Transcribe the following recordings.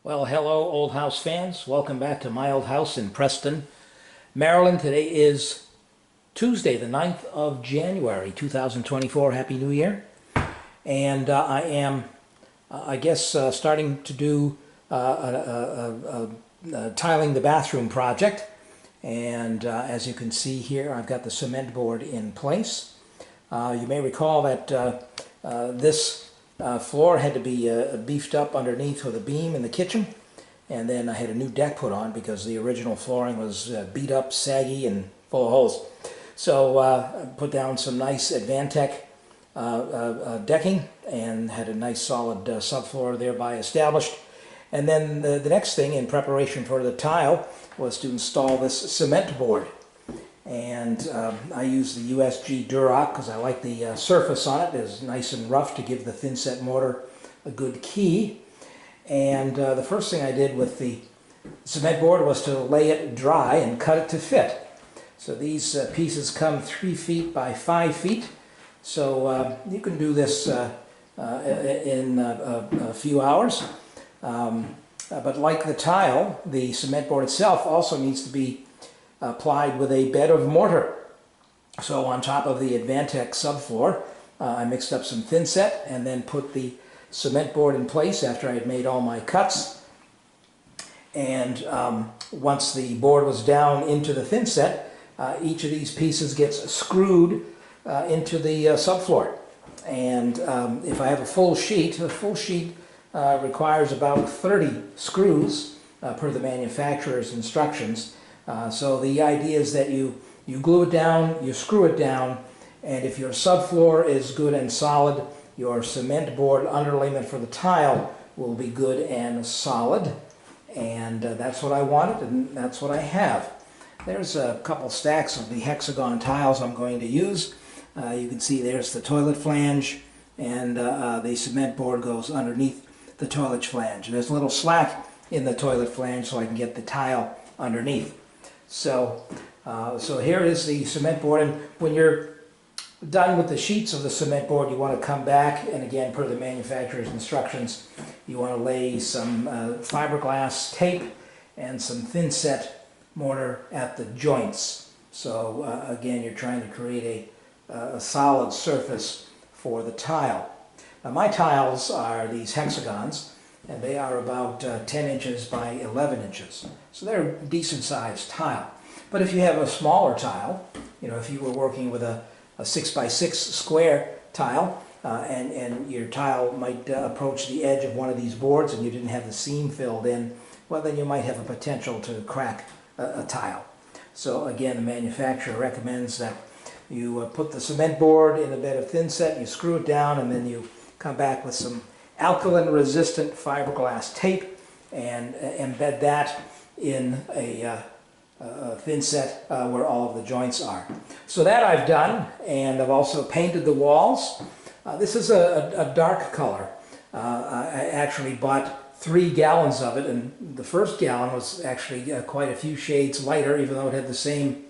Well, hello, Old House fans. Welcome back to my old house in Preston, Maryland. Today is Tuesday, the 9th of January, 2024. Happy New Year. And I am, starting to do tiling the bathroom project. And as you can see here, I've got the cement board in place. You may recall that this floor had to be beefed up underneath with a beam in the kitchen, and then I had a new deck put on because the original flooring was beat up, saggy, and full of holes. So I put down some nice Advantech decking and had a nice solid subfloor thereby established. And then the next thing in preparation for the tile was to install this cement board. And I use the USG Durock because I like the surface on it. It's nice and rough to give the thin-set mortar a good key. And the first thing I did with the cement board was to lay it dry and cut it to fit. So these pieces come 3 feet by 5 feet. So you can do this in a few hours. But like the tile, the cement board itself also needs to be applied with a bed of mortar. So on top of the Advantech subfloor, I mixed up some thin-set and then put the cement board in place after I had made all my cuts. And once the board was down into the thin-set, each of these pieces gets screwed into the subfloor. And if I have a full sheet requires about 30 screws per the manufacturer's instructions. So the idea is that you glue it down, you screw it down, and if your subfloor is good and solid, your cement board underlayment for the tile will be good and solid. And that's what I wanted, and that's what I have. There's a couple stacks of the hexagon tiles I'm going to use. You can see there's the toilet flange, and the cement board goes underneath the toilet flange. There's a little slack in the toilet flange so I can get the tile underneath. So here is the cement board, and when you're done with the sheets of the cement board, you want to come back, and again, per the manufacturer's instructions, you want to lay some fiberglass tape and some thin-set mortar at the joints. So again, you're trying to create a solid surface for the tile. Now my tiles are these hexagons, and they are about 10 inches by 11 inches. So they're a decent sized tile. But if you have a smaller tile, if you were working with a 6 by 6 square tile, and your tile might approach the edge of one of these boards and you didn't have the seam filled in, well, then you might have a potential to crack a tile. So again, the manufacturer recommends that you put the cement board in a bed of thin-set, you screw it down, and then you come back with some alkaline-resistant fiberglass tape and embed that in a thin-set where all of the joints are. So that I've done, and I've also painted the walls. This is a dark color. I actually bought 3 gallons of it, and the first gallon was actually quite a few shades lighter, even though it had the same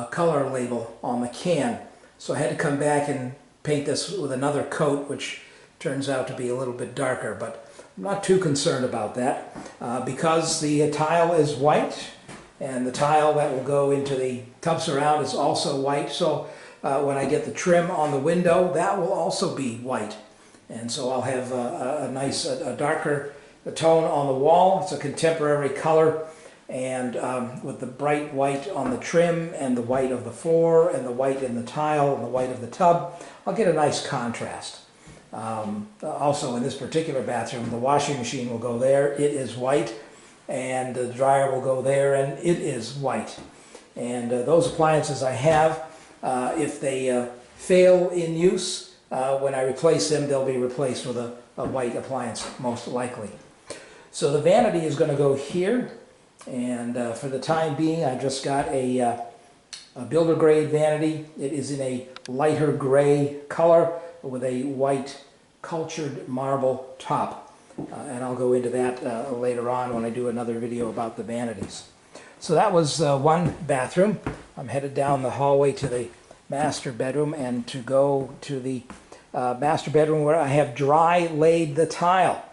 color label on the can. So I had to come back and paint this with another coat, which turns out to be a little bit darker, but I'm not too concerned about that because the tile is white, and the tile that will go into the tub surround is also white. So when I get the trim on the window, that will also be white. And so I'll have a nice, darker tone on the wall. It's a contemporary color, and with the bright white on the trim and the white of the floor and the white in the tile and the white of the tub, I'll get a nice contrast. Also in this particular bathroom, the washing machine will go there, it is white, and the dryer will go there, and it is white. And those appliances I have, if they fail in use, when I replace them, they'll be replaced with a white appliance, most likely. So the vanity is going to go here, and for the time being, I've just got a builder grade vanity. It is in a lighter gray color with a white cultured marble top. And I'll go into that later on when I do another video about the vanities. So that was one bathroom. I'm headed down the hallway to the master bedroom, and to go to the master bedroom where I have dry laid the tile.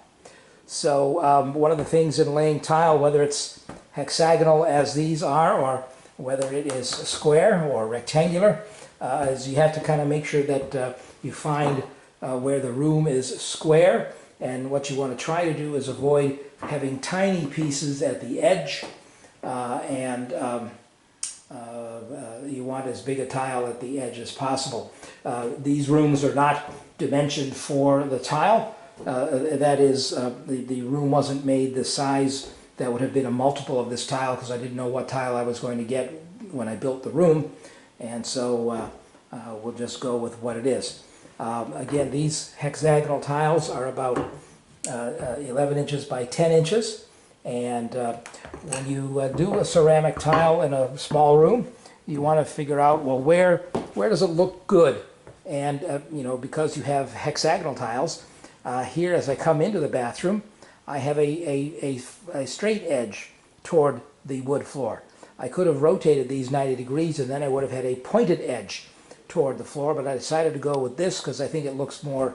So one of the things in laying tile, whether it's hexagonal as these are, or whether it is square or rectangular, is you have to kind of make sure that you find where the room is square. And what you want to try to do is avoid having tiny pieces at the edge, you want as big a tile at the edge as possible. These rooms are not dimensioned for the tile. That is, the room wasn't made the size that would have been a multiple of this tile, because I didn't know what tile I was going to get when I built the room, and so we'll just go with what it is. Again, these hexagonal tiles are about 11 inches by 10 inches, and when you do a ceramic tile in a small room, you want to figure out, well, where does it look good? And you know, because you have hexagonal tiles, here as I come into the bathroom, I have a straight edge toward the wood floor. I could have rotated these 90 degrees and then I would have had a pointed edge toward the floor, but I decided to go with this because I think it looks more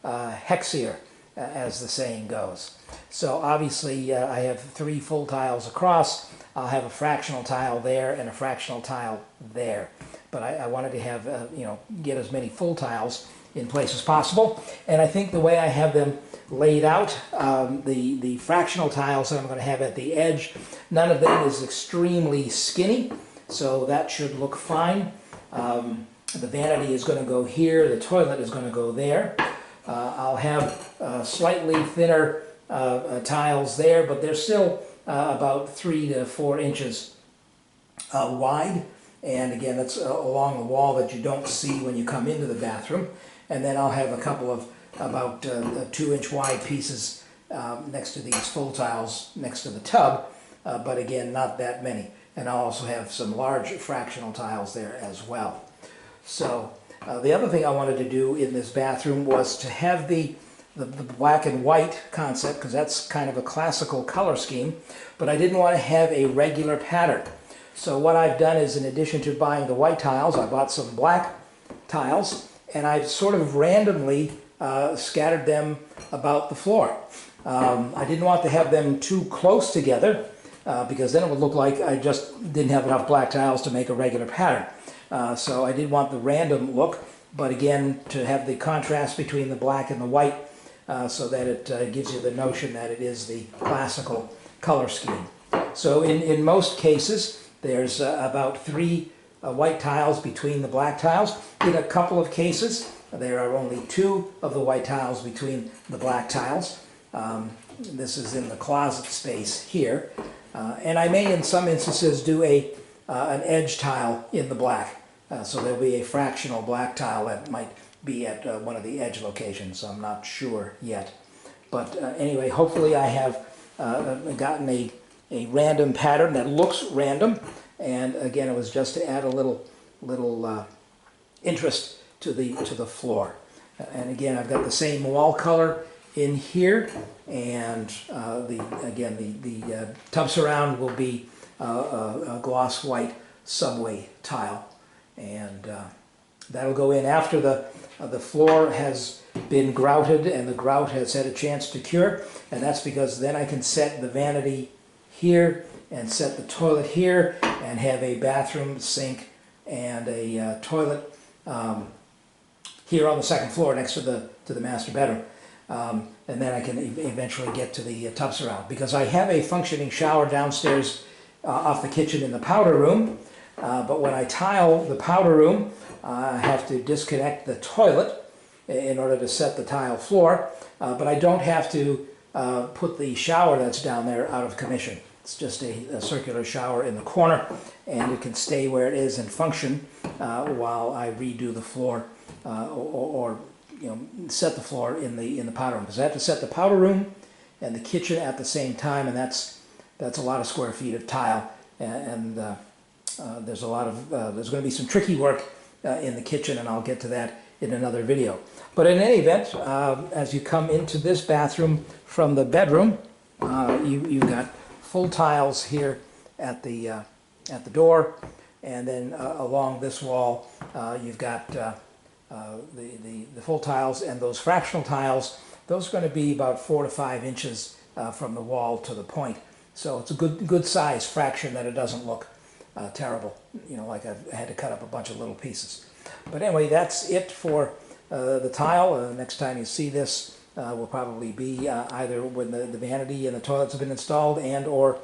hexier, as the saying goes. So obviously I have 3 full tiles across. I'll have a fractional tile there and a fractional tile there. But I wanted to have, you know, get as many full tiles in place as possible. And I think the way I have them laid out, the fractional tiles that I'm going to have at the edge, none of them is extremely skinny, so that should look fine. The vanity is going to go here, the toilet is going to go there. I'll have slightly thinner tiles there, but they're still about 3 to 4 inches wide. And again, that's along the wall that you don't see when you come into the bathroom. And then I'll have a couple of about 2-inch wide pieces next to these full tiles next to the tub, but again, not that many. And I'll also have some large fractional tiles there as well. So the other thing I wanted to do in this bathroom was to have the black and white concept, because that's kind of a classical color scheme, but I didn't want to have a regular pattern. So what I've done is, in addition to buying the white tiles, I bought some black tiles, and I've sort of randomly scattered them about the floor. I didn't want to have them too close together, because then it would look like I just didn't have enough black tiles to make a regular pattern. So I did want the random look, but again, to have the contrast between the black and the white, so that it gives you the notion that it is the classical color scheme. So in most cases, there's about 3 white tiles between the black tiles. In a couple of cases, there are only 2 of the white tiles between the black tiles. This is in the closet space here. And I may, in some instances, do an edge tile in the black. So there'll be a fractional black tile that might be at one of the edge locations. I'm not sure yet. But anyway, hopefully I have gotten a random pattern that looks random. And again, it was just to add a little interest to the floor. And again, I've got the same wall color in here, and the tub surround will be a gloss white subway tile, and that'll go in after the floor has been grouted and the grout has had a chance to cure. And that's because then I can set the vanity here and set the toilet here and have a bathroom, sink, and a toilet here on the second floor next to the master bedroom. And then I can eventually get to the tub surround, because I have a functioning shower downstairs off the kitchen in the powder room, but when I tile the powder room, I have to disconnect the toilet in order to set the tile floor, but I don't have to put the shower that's down there out of commission. It's just a circular shower in the corner, and it can stay where it is and function while I redo the floor or you know, set the floor in the powder room, because I have to set the powder room and the kitchen at the same time, and that's a lot of square feet of tile, and there's going to be some tricky work in the kitchen, and I'll get to that in another video. But in any event, as you come into this bathroom from the bedroom, you've got full tiles here at the door, and then along this wall you've got the full tiles, and those fractional tiles those are going to be about 4 to 5 inches from the wall to the point. So it's a good size fraction that it doesn't look terrible, you know, like I've had to cut up a bunch of little pieces. But anyway, that's it for the tile. Next time you see this will probably be either when the vanity and the toilets have been installed, and the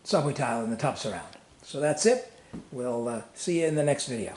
subway tile and the tub surround. So that's it. We'll see you in the next video.